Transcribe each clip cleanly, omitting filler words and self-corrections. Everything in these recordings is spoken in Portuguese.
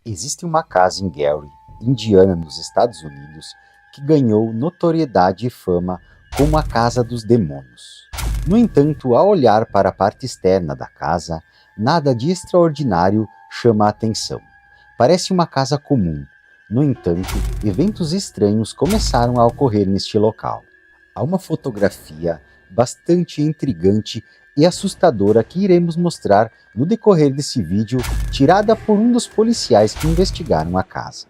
Existe uma casa em Gary, Indiana, nos Estados Unidos, que ganhou notoriedade e fama como a Casa dos Demônios. No entanto, ao olhar para a parte externa da casa, nada de extraordinário chama a atenção. Parece uma casa comum. No entanto, eventos estranhos começaram a ocorrer neste local. Há uma fotografia bastante intrigante e assustadora que iremos mostrar no decorrer desse vídeo, tirada por um dos policiais que investigaram a casa.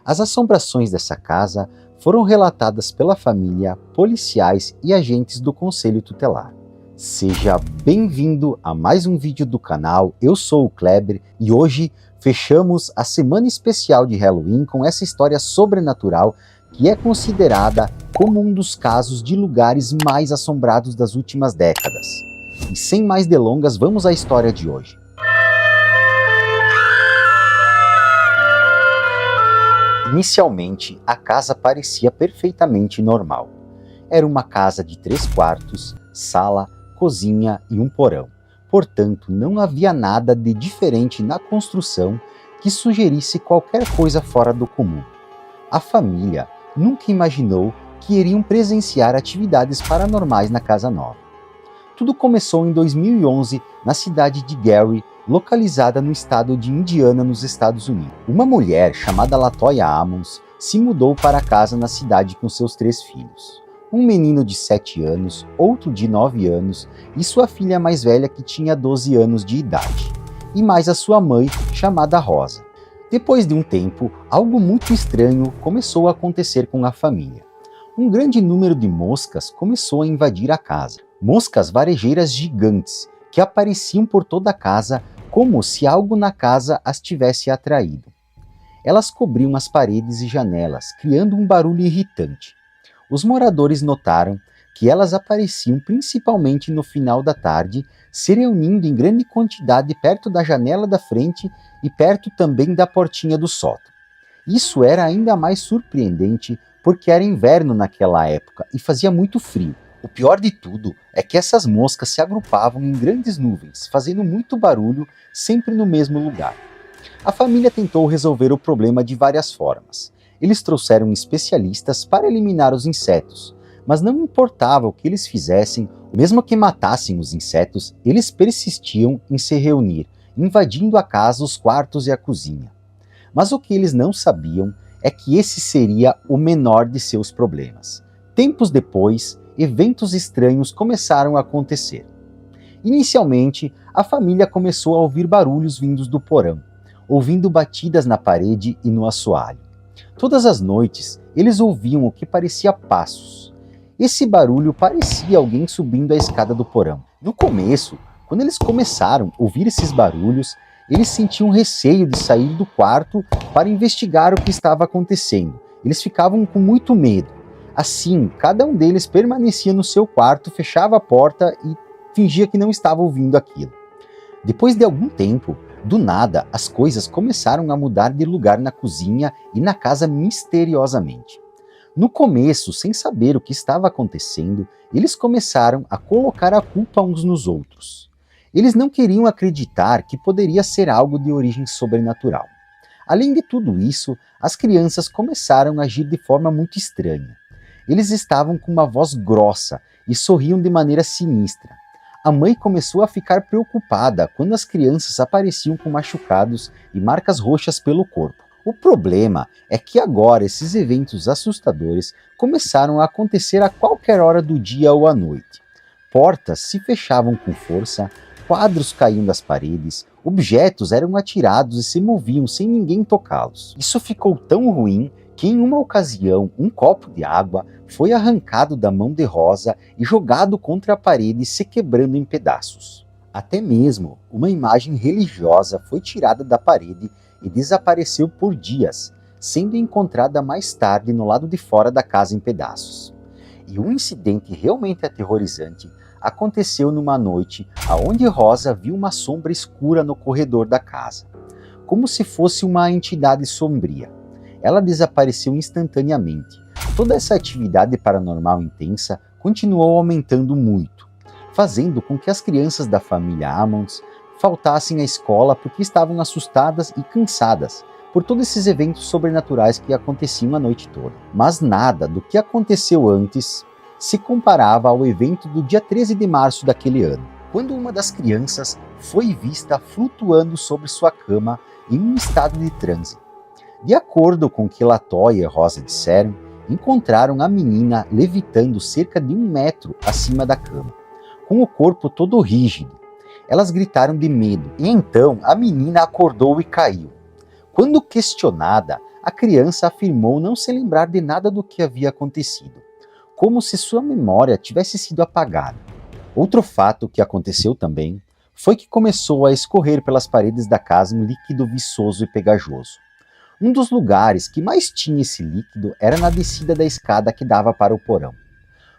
As assombrações dessa casa foram relatadas pela família, policiais e agentes do Conselho Tutelar. Seja bem-vindo a mais um vídeo do canal, eu sou o Kleber e hoje fechamos a semana especial de Halloween com essa história sobrenatural que é considerada como um dos casos de lugares mais assombrados das últimas décadas. E sem mais delongas, vamos à história de hoje. Inicialmente, a casa parecia perfeitamente normal. Era uma casa de 3 quartos, sala, cozinha e um porão. Portanto, não havia nada de diferente na construção que sugerisse qualquer coisa fora do comum. A família nunca imaginou que iriam presenciar atividades paranormais na casa nova. Tudo começou em 2011 na cidade de Gary, localizada no estado de Indiana, nos Estados Unidos. Uma mulher chamada Latoya Ammons se mudou para casa na cidade com seus 3 filhos. Um menino de 7 anos, outro de 9 anos e sua filha mais velha que tinha 12 anos de idade. E mais a sua mãe, chamada Rosa. Depois de um tempo, algo muito estranho começou a acontecer com a família. Um grande número de moscas começou a invadir a casa. Moscas varejeiras gigantes, que apareciam por toda a casa como se algo na casa as tivesse atraído. Elas cobriam as paredes e janelas, criando um barulho irritante. Os moradores notaram que elas apareciam principalmente no final da tarde, se reunindo em grande quantidade perto da janela da frente e perto também da portinha do sótão. Isso era ainda mais surpreendente porque era inverno naquela época e fazia muito frio. O pior de tudo é que essas moscas se agrupavam em grandes nuvens, fazendo muito barulho, sempre no mesmo lugar. A família tentou resolver o problema de várias formas. Eles trouxeram especialistas para eliminar os insetos, mas não importava o que eles fizessem, mesmo que matassem os insetos, eles persistiam em se reunir, invadindo a casa, os quartos e a cozinha. Mas o que eles não sabiam é que esse seria o menor de seus problemas. Tempos depois, eventos estranhos começaram a acontecer. Inicialmente, a família começou a ouvir barulhos vindos do porão, ouvindo batidas na parede e no assoalho. Todas as noites, eles ouviam o que parecia passos. Esse barulho parecia alguém subindo a escada do porão. No começo, quando eles começaram a ouvir esses barulhos, eles sentiam receio de sair do quarto para investigar o que estava acontecendo. Eles ficavam com muito medo. Assim, cada um deles permanecia no seu quarto, fechava a porta e fingia que não estava ouvindo aquilo. Depois de algum tempo, do nada, as coisas começaram a mudar de lugar na cozinha e na casa misteriosamente. No começo, sem saber o que estava acontecendo, eles começaram a colocar a culpa uns nos outros. Eles não queriam acreditar que poderia ser algo de origem sobrenatural. Além de tudo isso, as crianças começaram a agir de forma muito estranha. Eles estavam com uma voz grossa e sorriam de maneira sinistra. A mãe começou a ficar preocupada quando as crianças apareciam com machucados e marcas roxas pelo corpo. O problema é que agora esses eventos assustadores começaram a acontecer a qualquer hora do dia ou à noite. Portas se fechavam com força, quadros caíam das paredes, objetos eram atirados e se moviam sem ninguém tocá-los. Isso ficou tão ruim que em uma ocasião um copo de água foi arrancado da mão de Rosa e jogado contra a parede, se quebrando em pedaços. Até mesmo uma imagem religiosa foi tirada da parede e desapareceu por dias, sendo encontrada mais tarde no lado de fora da casa em pedaços. E um incidente realmente aterrorizante aconteceu numa noite onde Rosa viu uma sombra escura no corredor da casa, como se fosse uma entidade sombria. Ela desapareceu instantaneamente. Toda essa atividade paranormal intensa continuou aumentando muito, fazendo com que as crianças da família Ammons faltassem à escola porque estavam assustadas e cansadas, por todos esses eventos sobrenaturais que aconteciam a noite toda. Mas nada do que aconteceu antes se comparava ao evento do dia 13 de março daquele ano, quando uma das crianças foi vista flutuando sobre sua cama em um estado de transe. De acordo com o que Latoya e Rosa disseram, encontraram a menina levitando cerca de 1 metro acima da cama, com o corpo todo rígido. Elas gritaram de medo e então a menina acordou e caiu. Quando questionada, a criança afirmou não se lembrar de nada do que havia acontecido, como se sua memória tivesse sido apagada. Outro fato que aconteceu também foi que começou a escorrer pelas paredes da casa um líquido viçoso e pegajoso. Um dos lugares que mais tinha esse líquido era na descida da escada que dava para o porão.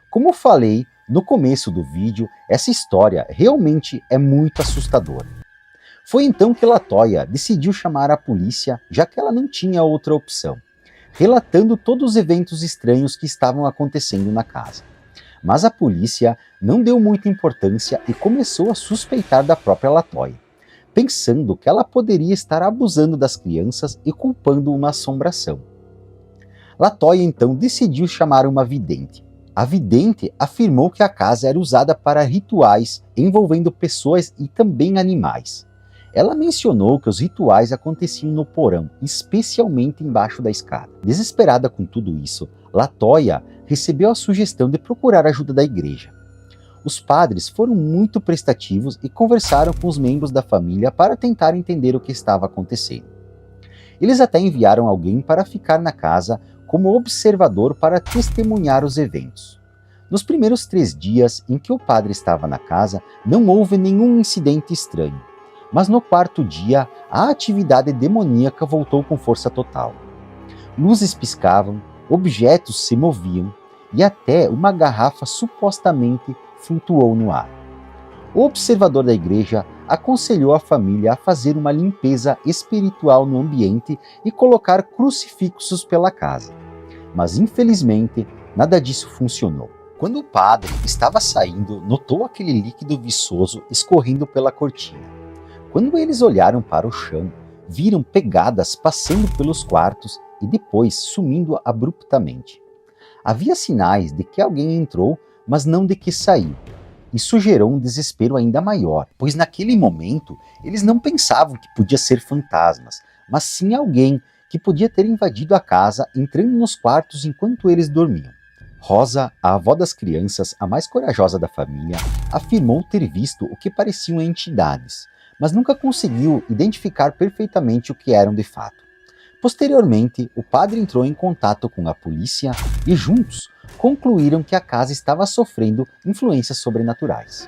Como falei no começo do vídeo, essa história realmente é muito assustadora. Foi então que Latoya decidiu chamar a polícia, já que ela não tinha outra opção, relatando todos os eventos estranhos que estavam acontecendo na casa. Mas a polícia não deu muita importância e começou a suspeitar da própria Latoya, pensando que ela poderia estar abusando das crianças e culpando uma assombração. Latoya então decidiu chamar uma vidente. A vidente afirmou que a casa era usada para rituais envolvendo pessoas e também animais. Ela mencionou que os rituais aconteciam no porão, especialmente embaixo da escada. Desesperada com tudo isso, Latoya recebeu a sugestão de procurar a ajuda da igreja. Os padres foram muito prestativos e conversaram com os membros da família para tentar entender o que estava acontecendo. Eles até enviaram alguém para ficar na casa como observador para testemunhar os eventos. Nos primeiros 3 dias em que o padre estava na casa, não houve nenhum incidente estranho, mas no 4º dia, a atividade demoníaca voltou com força total. Luzes piscavam, objetos se moviam e até uma garrafa supostamente flutuou no ar. O observador da igreja aconselhou a família a fazer uma limpeza espiritual no ambiente e colocar crucifixos pela casa. Mas infelizmente, nada disso funcionou. Quando o padre estava saindo, notou aquele líquido viçoso escorrendo pela cortina. Quando eles olharam para o chão, viram pegadas passando pelos quartos e depois sumindo abruptamente. Havia sinais de que alguém entrou, mas não de que saiu. Isso gerou um desespero ainda maior, pois naquele momento eles não pensavam que podia ser fantasmas, mas sim alguém que podia ter invadido a casa entrando nos quartos enquanto eles dormiam. Rosa, a avó das crianças, a mais corajosa da família, afirmou ter visto o que pareciam entidades, mas nunca conseguiu identificar perfeitamente o que eram de fato. Posteriormente, o padre entrou em contato com a polícia e juntos concluíram que a casa estava sofrendo influências sobrenaturais.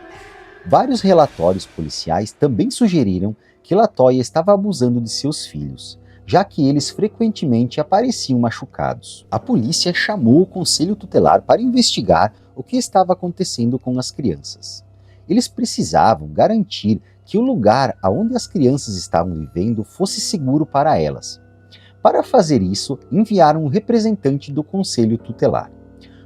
Vários relatórios policiais também sugeriram que Latoya estava abusando de seus filhos, já que eles frequentemente apareciam machucados. A polícia chamou o conselho tutelar para investigar o que estava acontecendo com as crianças. Eles precisavam garantir que o lugar onde as crianças estavam vivendo fosse seguro para elas. Para fazer isso, enviaram um representante do conselho tutelar,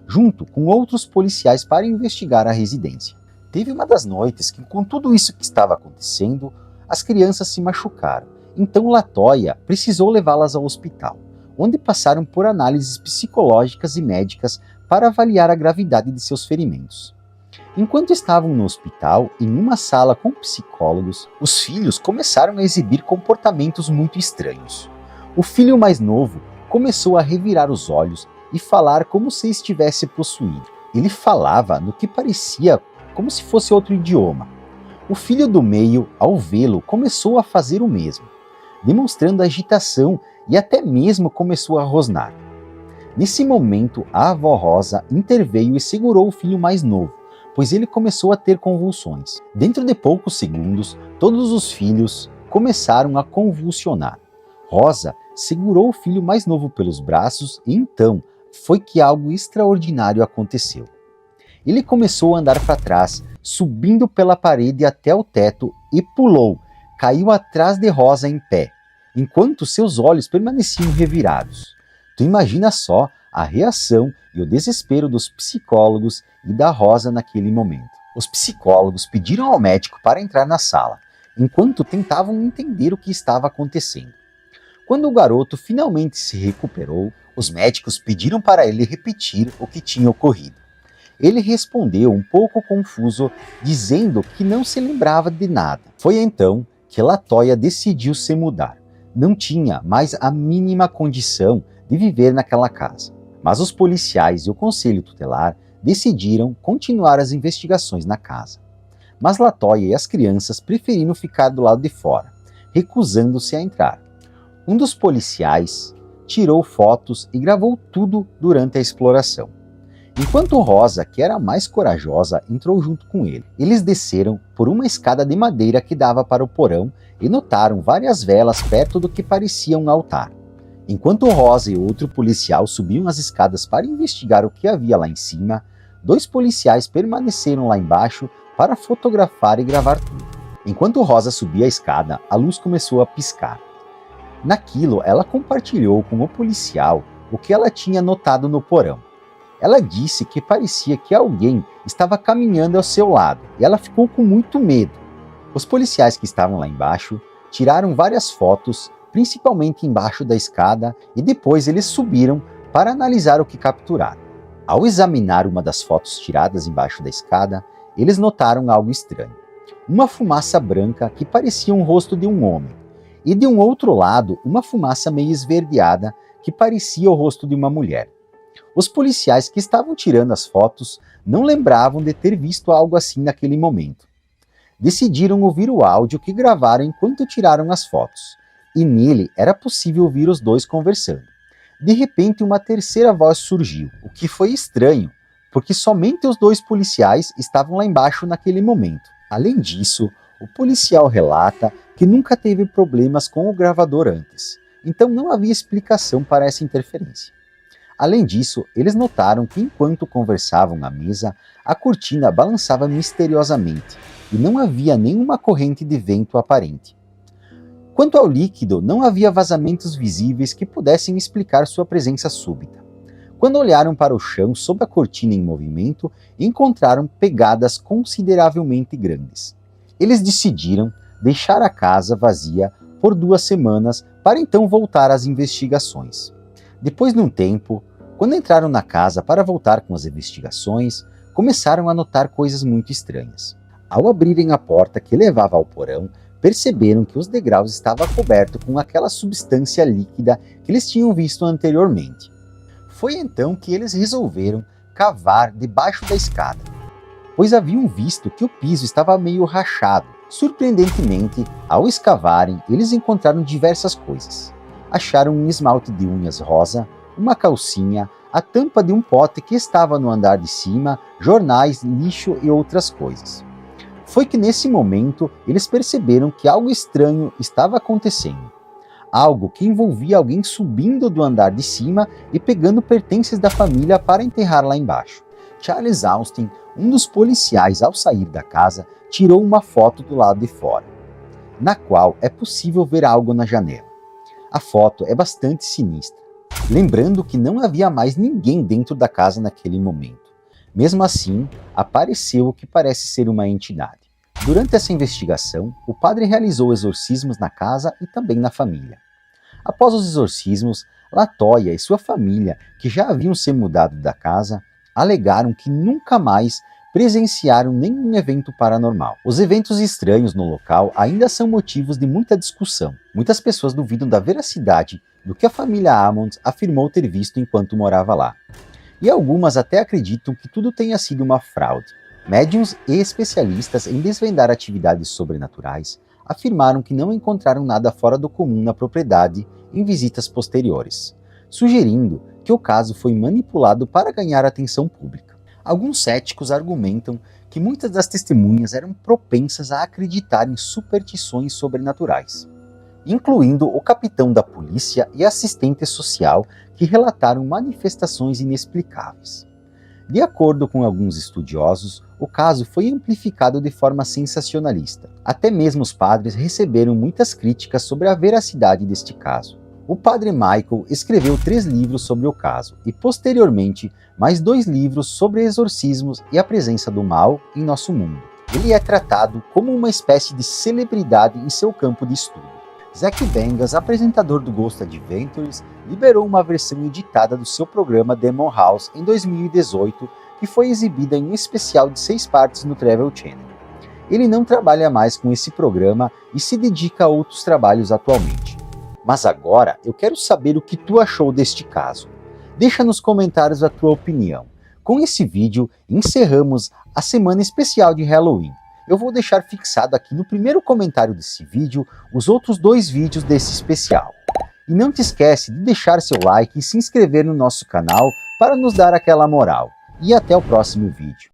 junto com outros policiais para investigar a residência. Teve uma das noites que, com tudo isso que estava acontecendo, as crianças se machucaram. Então Latoya precisou levá-las ao hospital, onde passaram por análises psicológicas e médicas para avaliar a gravidade de seus ferimentos. Enquanto estavam no hospital, em uma sala com psicólogos, os filhos começaram a exibir comportamentos muito estranhos. O filho mais novo começou a revirar os olhos e falar como se estivesse possuído. Ele falava no que parecia como se fosse outro idioma. O filho do meio, ao vê-lo, começou a fazer o mesmo, demonstrando agitação e até mesmo começou a rosnar. Nesse momento, a avó Rosa interveio e segurou o filho mais novo, pois ele começou a ter convulsões. Dentro de poucos segundos, todos os filhos começaram a convulsionar. Rosa segurou o filho mais novo pelos braços e então foi que algo extraordinário aconteceu. Ele começou a andar para trás, subindo pela parede até o teto e pulou, caiu atrás de Rosa em pé, enquanto seus olhos permaneciam revirados. Tu imagina só a reação e o desespero dos psicólogos e da Rosa naquele momento. Os psicólogos pediram ao médico para entrar na sala, enquanto tentavam entender o que estava acontecendo. Quando o garoto finalmente se recuperou, os médicos pediram para ele repetir o que tinha ocorrido. Ele respondeu um pouco confuso, dizendo que não se lembrava de nada. Foi então que LaToya decidiu se mudar. Não tinha mais a mínima condição de viver naquela casa. Mas os policiais e o conselho tutelar decidiram continuar as investigações na casa. Mas LaToya e as crianças preferiram ficar do lado de fora, recusando-se a entrar. Um dos policiais tirou fotos e gravou tudo durante a exploração. Enquanto Rosa, que era a mais corajosa, entrou junto com ele. Eles desceram por uma escada de madeira que dava para o porão e notaram várias velas perto do que parecia um altar. Enquanto Rosa e outro policial subiam as escadas para investigar o que havia lá em cima, 2 policiais permaneceram lá embaixo para fotografar e gravar tudo. Enquanto Rosa subia a escada, a luz começou a piscar. Naquilo, ela compartilhou com o policial o que ela tinha notado no porão. Ela disse que parecia que alguém estava caminhando ao seu lado e ela ficou com muito medo. Os policiais que estavam lá embaixo tiraram várias fotos, principalmente embaixo da escada, e depois eles subiram para analisar o que capturaram. Ao examinar uma das fotos tiradas embaixo da escada, eles notaram algo estranho. Uma fumaça branca que parecia um rosto de um homem, e de um outro lado, uma fumaça meio esverdeada que parecia o rosto de uma mulher. Os policiais que estavam tirando as fotos não lembravam de ter visto algo assim naquele momento. Decidiram ouvir o áudio que gravaram enquanto tiraram as fotos, e nele era possível ouvir os dois conversando. De repente, uma terceira voz surgiu, o que foi estranho, porque somente os 2 policiais estavam lá embaixo naquele momento. Além disso, o policial relata que nunca teve problemas com o gravador antes, então não havia explicação para essa interferência. Além disso, eles notaram que enquanto conversavam à mesa, a cortina balançava misteriosamente e não havia nenhuma corrente de vento aparente. Quanto ao líquido, não havia vazamentos visíveis que pudessem explicar sua presença súbita. Quando olharam para o chão sob a cortina em movimento, encontraram pegadas consideravelmente grandes. Eles decidiram deixar a casa vazia por 2 semanas para então voltar às investigações. Depois de um tempo, quando entraram na casa para voltar com as investigações, começaram a notar coisas muito estranhas. Ao abrirem a porta que levava ao porão, perceberam que os degraus estavam cobertos com aquela substância líquida que eles tinham visto anteriormente. Foi então que eles resolveram cavar debaixo da escada, pois haviam visto que o piso estava meio rachado. Surpreendentemente, ao escavarem, eles encontraram diversas coisas. Acharam um esmalte de unhas rosa, uma calcinha, a tampa de um pote que estava no andar de cima, jornais, lixo e outras coisas. Foi que nesse momento eles perceberam que algo estranho estava acontecendo. Algo que envolvia alguém subindo do andar de cima e pegando pertences da família para enterrar lá embaixo. Charles Austin, um dos policiais, ao sair da casa, tirou uma foto do lado de fora, na qual é possível ver algo na janela. A foto é bastante sinistra, lembrando que não havia mais ninguém dentro da casa naquele momento. Mesmo assim, apareceu o que parece ser uma entidade. Durante essa investigação, o padre realizou exorcismos na casa e também na família. Após os exorcismos, LaToya e sua família, que já haviam se mudado da casa, alegaram que nunca mais presenciaram nenhum evento paranormal. Os eventos estranhos no local ainda são motivos de muita discussão. Muitas pessoas duvidam da veracidade do que a família Ammons afirmou ter visto enquanto morava lá. E algumas até acreditam que tudo tenha sido uma fraude. Médiuns e especialistas em desvendar atividades sobrenaturais afirmaram que não encontraram nada fora do comum na propriedade em visitas posteriores, sugerindo que o caso foi manipulado para ganhar atenção pública. Alguns céticos argumentam que muitas das testemunhas eram propensas a acreditar em superstições sobrenaturais, incluindo o capitão da polícia e assistente social que relataram manifestações inexplicáveis. De acordo com alguns estudiosos, o caso foi amplificado de forma sensacionalista. Até mesmo os padres receberam muitas críticas sobre a veracidade deste caso. O padre Michael escreveu 3 livros sobre o caso e, posteriormente, mais 2 livros sobre exorcismos e a presença do mal em nosso mundo. Ele é tratado como uma espécie de celebridade em seu campo de estudo. Zach Bagans, apresentador do Ghost Adventures, liberou uma versão editada do seu programa Demon House em 2018, que foi exibida em um especial de 6 partes no Travel Channel. Ele não trabalha mais com esse programa e se dedica a outros trabalhos atualmente. Mas agora eu quero saber o que tu achou deste caso. Deixa nos comentários a tua opinião. Com esse vídeo, encerramos a semana especial de Halloween. Eu vou deixar fixado aqui no primeiro comentário desse vídeo os outros 2 vídeos desse especial. E não te esquece de deixar seu like e se inscrever no nosso canal para nos dar aquela moral. E até o próximo vídeo.